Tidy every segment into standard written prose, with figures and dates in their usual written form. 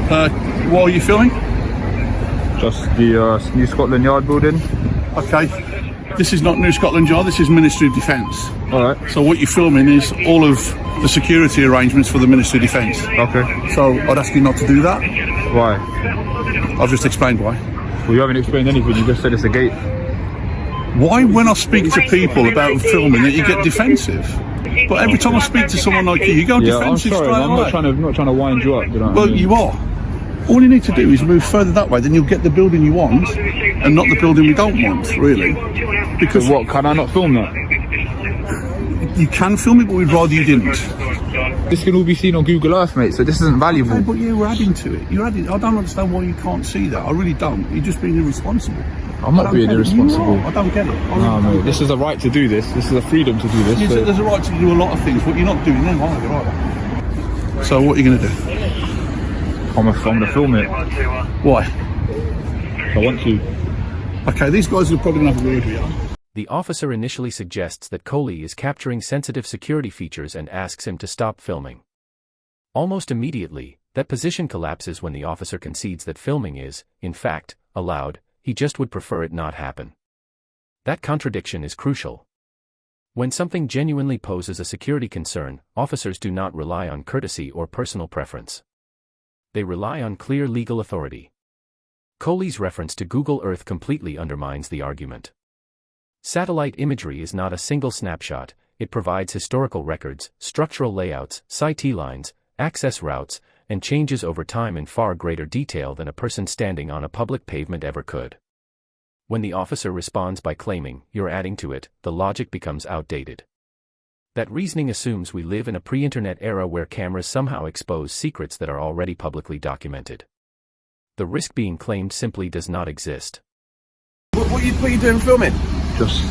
Why are you filming? Just the New Scotland Yard building. Okay. This is not New Scotland Yard, this is Ministry of Defence. Alright. So what you're filming is all of the security arrangements for the Ministry of Defence. Okay. So I'd ask you not to do that. Why? I've just explained why. Well, you haven't explained anything, you just said it's a gate. Why, when I speak to people about filming, that you get defensive? But every time I speak to someone like you go defensive I'm sorry, straight I'm away. not trying to wind you up. You know Well, you are. All you need to do is move further that way, then you'll get the building you want, and not the building we don't want, really. Because so what, can I not film that? you can film it, but we'd rather you didn't. This can all be seen on Google Earth, mate, so this isn't valuable. Okay, but you were adding to it. You're adding. I don't understand why you can't see that. I really don't. You're just being irresponsible. I'm not being irresponsible. I don't get it. No, mate, this is a right to do this. This is a freedom to do this. Yes, so. there's a right to do a lot of things, but you're not doing them either, are you? So what are you going to do? I'm gonna film it. Why? I want to. Okay, these guys are probably going to have a word with you. The officer initially suggests that Coley is capturing sensitive security features and asks him to stop filming. Almost immediately, that position collapses when the officer concedes that filming is, in fact, allowed. He just would prefer it not happen. That contradiction is crucial. When something genuinely poses a security concern, officers do not rely on courtesy or personal preference. They rely on clear legal authority. Coley's reference to Google Earth completely undermines the argument. Satellite imagery is not a single snapshot, it provides historical records, structural layouts, sight lines, access routes, and changes over time in far greater detail than a person standing on a public pavement ever could. When the officer responds by claiming, "You're adding to it," the logic becomes outdated. That reasoning assumes we live in a pre-internet era where cameras somehow expose secrets that are already publicly documented. The risk being claimed simply does not exist. What are you doing filming? Just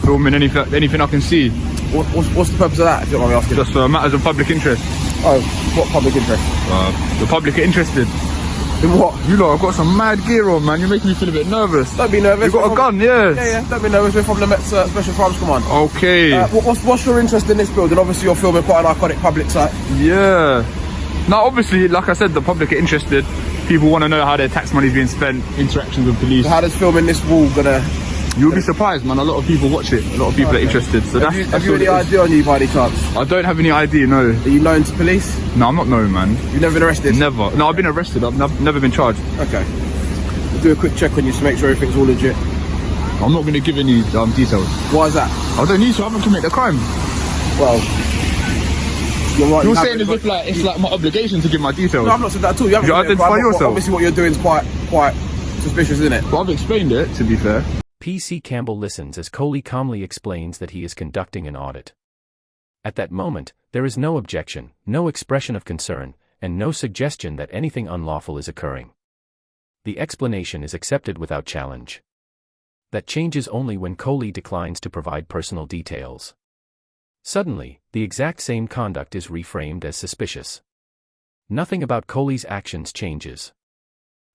filming anything I can see. What's the purpose of that, if you don't mind me asking? Just matters of public interest. Oh, what public interest? The public are interested. In what? You lot, I've got some mad gear on, man. You're making me feel a bit nervous. Don't be nervous. You got a gun, yes. Yeah. Don't be nervous. We're from the Met's Special Crimes Command. Okay. What's your interest in this building? Obviously, you're filming quite an iconic public site. Yeah. Now, obviously, like I said, the public are interested. People want to know how their tax money is being spent, interactions with police. So how does filming this wall gonna... You'll be surprised, man. A lot of people watch it. A lot of people are interested. So have you any ID on you by any chance? I don't have any ID, no. Are you known to police? No, I'm not known, man. You've never been arrested? Never. No, I've been arrested. I've never been charged. Okay. We'll do a quick check on you to make sure everything's all legit. I'm not going to give any details. Why is that? I don't need to. I haven't committed a crime. Well, you're right. You're saying as if it's like my obligation to give my details. No, I'm not saying that at all. You haven't you identify yourself. Obviously, what you're doing is quite suspicious, isn't it? But I've explained it, to be fair. P.C. Campbell listens as Coley calmly explains that he is conducting an audit. At that moment, there is no objection, no expression of concern, and no suggestion that anything unlawful is occurring. The explanation is accepted without challenge. That changes only when Coley declines to provide personal details. Suddenly, the exact same conduct is reframed as suspicious. Nothing about Coley's actions changes.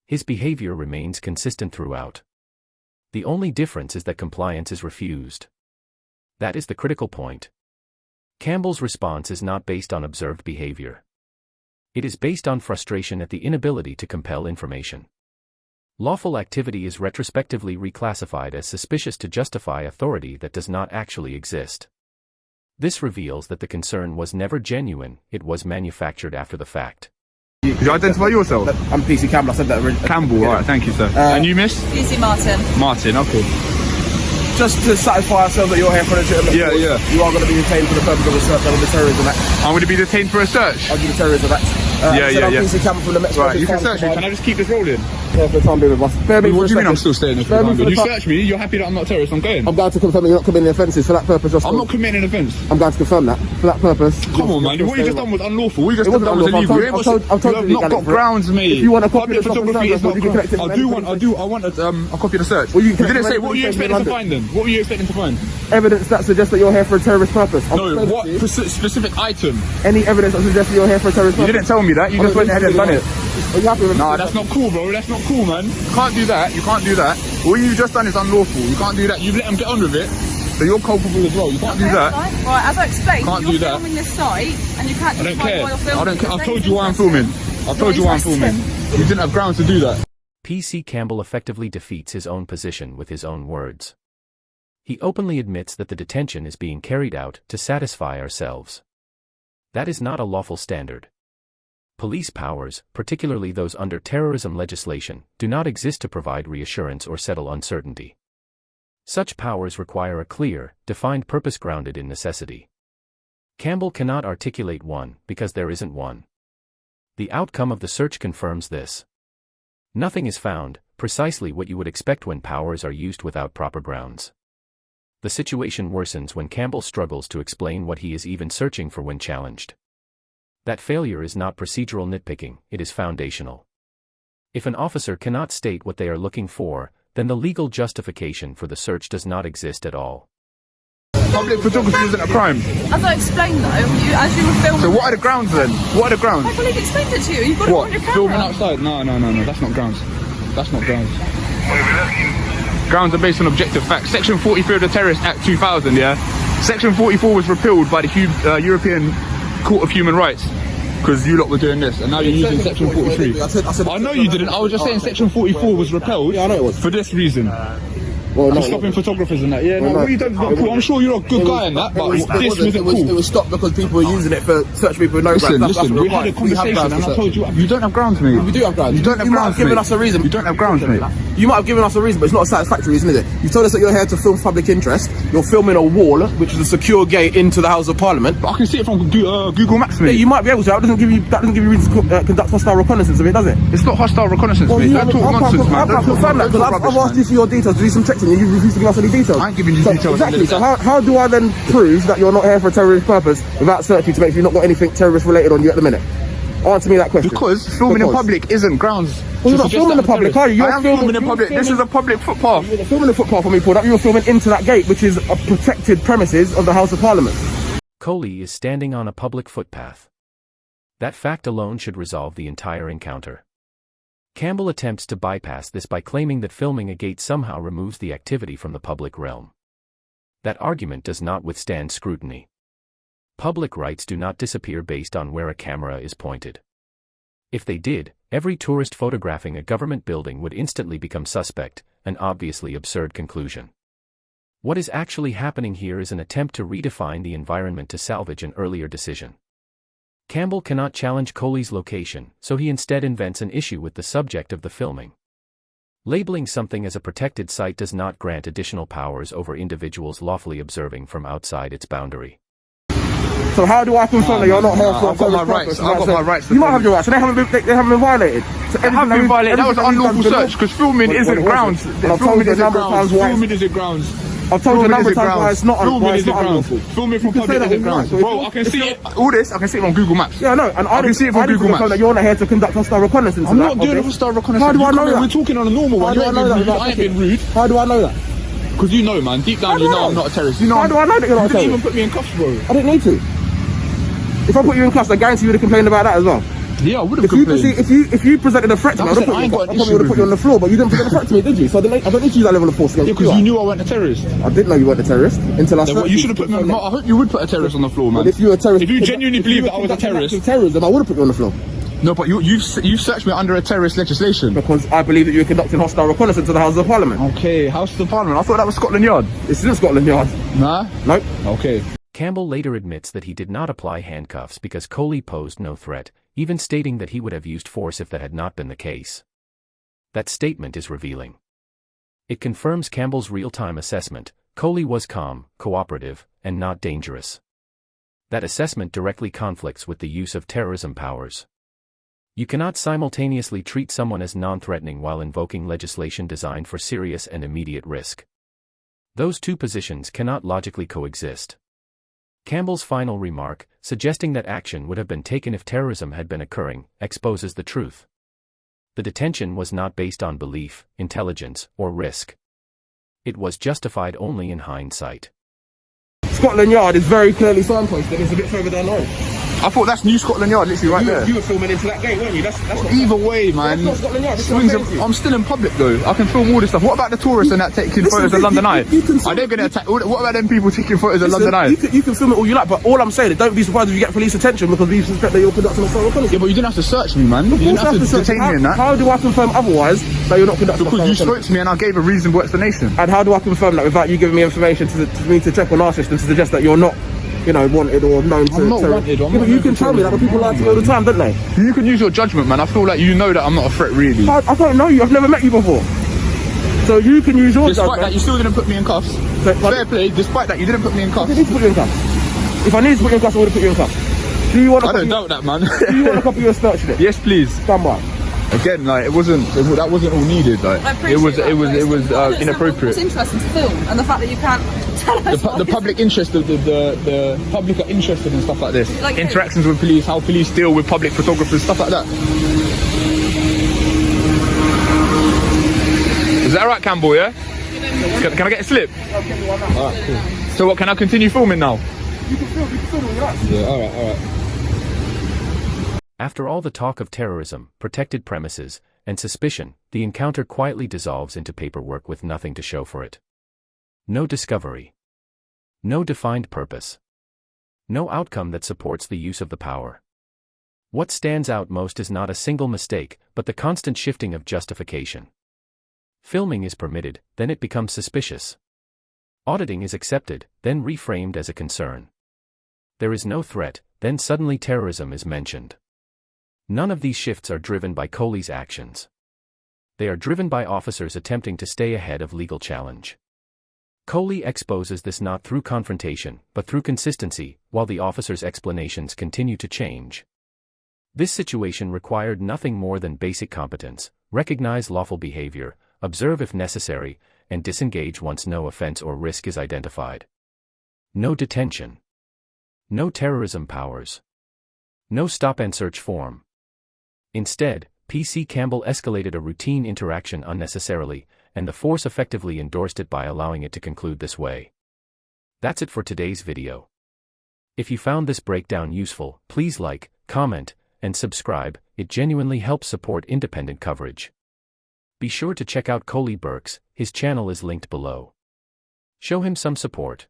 His behavior remains consistent throughout. The only difference is that compliance is refused. That is the critical point. Campbell's response is not based on observed behavior. It is based on frustration at the inability to compel information. Lawful activity is retrospectively reclassified as suspicious to justify authority that does not actually exist. This reveals that the concern was never genuine, it was manufactured after the fact. Could you identify yourself? I'm PC Campbell, I said that originally. Campbell, right, thank you, sir. And you, miss? PC Martin. Martin, okay. Just to satisfy ourselves that you're here for a legitimate cause, you are going to be detained for the purpose of a search under the Terrorism Act. I'm going to be detained for a search? Under the Terrorism Act. I'm PC Campbell from the Met. Right, you can search me. Can I just keep this rolling? Yeah, for the time being with us. What do you mean I'm still staying there? You search me, you're happy that I'm not a terrorist, I'm going. I'm going to confirm that you're not committing offences for that purpose. I'm not committing an offence. I'm going to confirm that for that purpose. Come on, man. What you just done was unlawful. What you just done was illegal. I've told you not got grounds, mate. If you want a copy of the photography, it's not. I want a copy of the search. You didn't say what were you expecting to find then? What were you expecting to find? Evidence that suggests that you're here for a terrorist purpose. No, what specific item? Any evidence that suggests that you're here for a terrorist purpose. You didn't tell me that. You just went ahead and done it. Are you happy with that? Nah, that's not cool, bro. That's not cool, man. You can't do that. You can't do that. What you've just done is unlawful. You can't do that. You've let them get on with it. So you're culpable as well. You can't do that. Right, as I explained, Can't you're do that. filming this site and you can't I don't justify care. why you're filming. I don't care. I've told you why I'm filming. I told you why I'm filming. You didn't have grounds to do that. PC Campbell effectively defeats his own position with his own words. He openly admits that the detention is being carried out to satisfy ourselves. That is not a lawful standard. Police powers, particularly those under terrorism legislation, do not exist to provide reassurance or settle uncertainty. Such powers require a clear, defined purpose grounded in necessity. Campbell cannot articulate one because there isn't one. The outcome of the search confirms this. Nothing is found, precisely what you would expect when powers are used without proper grounds. The situation worsens when Campbell struggles to explain what he is even searching for when challenged. That failure is not procedural nitpicking, it is foundational. If an officer cannot state what they are looking for, then the legal justification for the search does not exist at all. Public photography isn't a crime. As I explained though, as you were filming... So what are the grounds then? What are the grounds? My colleague explained it to you. You've got it on your camera. Filming outside? No. That's not grounds. That's not grounds. Grounds are based on objective facts. Section 43 of the Terrorist Act 2000, yeah? Section 44 was repealed by the European Court of Human Rights. Because you lot were doing this, and now you're using Section 43. I know you didn't. I was just saying Section 44 was repealed. Yeah, I know it was. For this reason. Well, no, stopping photographers and that. Yeah, well, no, what you done is not cool. I'm sure you're a good guy in that, but this wasn't cool. It was stopped because people were using it for search people with no grounds. Listen, we had a conversation and I told you, you don't have grounds, mate. We do have grounds. You don't have grounds, might have given us a reason. You don't have grounds, mate. You might have given us a reason, but it's not a satisfactory reason, is it? You've told us that you're here to film public interest. You're filming a wall, which is a secure gate into the House of Parliament. But I can see it from Google Maps, mate. Yeah, you might be able to. That doesn't give you reason to conduct hostile reconnaissance of it, does it? It's not hostile reconnaissance, mate. Don't talk nonsense, man. I can't confirm that because I've asked you for your details to do some checks and you refuse to give us any details. I ain't giving you details. Exactly. So how do I then prove that you're not here for a terrorist purpose without searching to make sure you've not got anything terrorist related on you at the minute? Answer me that question. Because filming in public isn't grounds. Well, you're not filming in public, are you? I am filming in public. This is a public footpath. You're filming the footpath for me, Paul. You were filming into that gate, which is a protected premises of the House of Parliament. Coley is standing on a public footpath. That fact alone should resolve the entire encounter. Campbell attempts to bypass this by claiming that filming a gate somehow removes the activity from the public realm. That argument does not withstand scrutiny. Public rights do not disappear based on where a camera is pointed. If they did, every tourist photographing a government building would instantly become suspect, an obviously absurd conclusion. What is actually happening here is an attempt to redefine the environment to salvage an earlier decision. Campbell cannot challenge Coley's location, so he instead invents an issue with the subject of the filming. Labeling something as a protected site does not grant additional powers over individuals lawfully observing from outside its boundary. So how do I confirm that you're not here for I've got my rights. I've got my rights. You might have your rights, so they haven't been violated. So They have been violated. That was unlawful search because filming isn't grounds. Filming isn't grounds. Filming isn't grounds. I've told you a number of times why it's not unlawful. Filming from public isn't grounds. Bro, I can see it. All this, I can see it on Google Maps. Yeah, no, and I can see it from Google Maps. That you're not here to conduct hostile reconnaissance. I'm not doing hostile reconnaissance. How do I know that? We're talking on a normal one. You ain't been rude. I ain't been rude. How do I know that? Because you know, man. Deep down, you know I'm not a terrorist. You know. How do I know that you're not a terrorist? You didn't even put me in cuffs, bro. I didn't need to. If I put you in cuffs, I guarantee you would have complained about that as well. Yeah, I would have complained. If you presented a threat to me, I probably would have put you on the floor, but you didn't present a threat to me, did you? So I don't need to use that level of force. Yeah, because you knew I wasn't a terrorist. I didn't know you weren't a terrorist until I said you should have put me on. I hope you would put a terrorist on the floor, man. But if you were a terrorist, if you genuinely believe that I was a terrorist, then I would have put you on the floor. No, but you searched me under a terrorist legislation. Because I believe that you were conducting hostile reconnaissance to the House of Parliament. Okay, House of Parliament. I thought that was Scotland Yard. It's in Scotland Yard. Nah? Nope. Okay. Campbell later admits that he did not apply handcuffs because Coley posed no threat, even stating that he would have used force if that had not been the case. That statement is revealing. It confirms Campbell's real-time assessment. Coley was calm, cooperative, and not dangerous. That assessment directly conflicts with the use of terrorism powers. You cannot simultaneously treat someone as non-threatening while invoking legislation designed for serious and immediate risk. Those two positions cannot logically coexist. Campbell's final remark, suggesting that action would have been taken if terrorism had been occurring, exposes the truth. The detention was not based on belief, intelligence, or risk. It was justified only in hindsight. Scotland Yard is very clearly signposted. It's a bit further down the road. I thought that's New Scotland Yard, literally right there. You were filming into that gate, weren't you? That's not Either way, man. That's not Scotland Yard. This is what I'm saying to you. I'm still in public though. I can film all this stuff. What about the tourists and that taking photos of London Eye? Are they going to attack? What about them people taking photos of London Eye? You can film it all you like, but all I'm saying is don't be surprised if you get police attention because we suspect that you're conducting a foreign policy. Yeah, but you didn't have to search me, man. You didn't have to detain me in that. How do I confirm otherwise that you're not conducting a foreign Because you policy? spoke to me and I gave a reasonable explanation. And how do I confirm that without you giving me information to me to check on our system to suggest that you're not, you know, wanted or known to... I'm not wanted. Yeah, but you can tell me that, but people lie to me all the time, don't they? You can use your judgment, man. I feel like you know that I'm not a threat, really. I don't know you. I've never met you before. So you can use your Despite judgment. that, you still didn't put me in cuffs. Fair play. Despite that, you didn't put me in I cuffs. didn't need to put you in cuffs. If I needed to put you in cuffs, I would have put you in cuffs. Do you want a I copy? don't doubt that, man. Do you want a copy of your search slip? Yes, please. Stand by. Again, like that wasn't all needed. Like I appreciate that, but it's inappropriate. It's interesting to film, and the fact that you can't tell us The public interest, the public are interested in stuff like this. Like Interactions with police, how police deal with public photographers, stuff like that. Is that alright, Campbell? Yeah. Can I get a slip? Alright, cool. So what? Can I continue filming now? You can film all you like. Yeah. Alright. After all the talk of terrorism, protected premises, and suspicion, the encounter quietly dissolves into paperwork with nothing to show for it. No discovery. No defined purpose. No outcome that supports the use of the power. What stands out most is not a single mistake, but the constant shifting of justification. Filming is permitted, then it becomes suspicious. Auditing is accepted, then reframed as a concern. There is no threat, then suddenly terrorism is mentioned. None of these shifts are driven by Coley's actions. They are driven by officers attempting to stay ahead of legal challenge. Coley exposes this not through confrontation, but through consistency, while the officers' explanations continue to change. This situation required nothing more than basic competence: recognize lawful behavior, observe if necessary, and disengage once no offense or risk is identified. No detention. No terrorism powers. No stop and search form. Instead, PC Campbell escalated a routine interaction unnecessarily, and the force effectively endorsed it by allowing it to conclude this way. That's it for today's video. If you found this breakdown useful, please like, comment, and subscribe. It genuinely helps support independent coverage. Be sure to check out Coley Burks, his channel is linked below. Show him some support.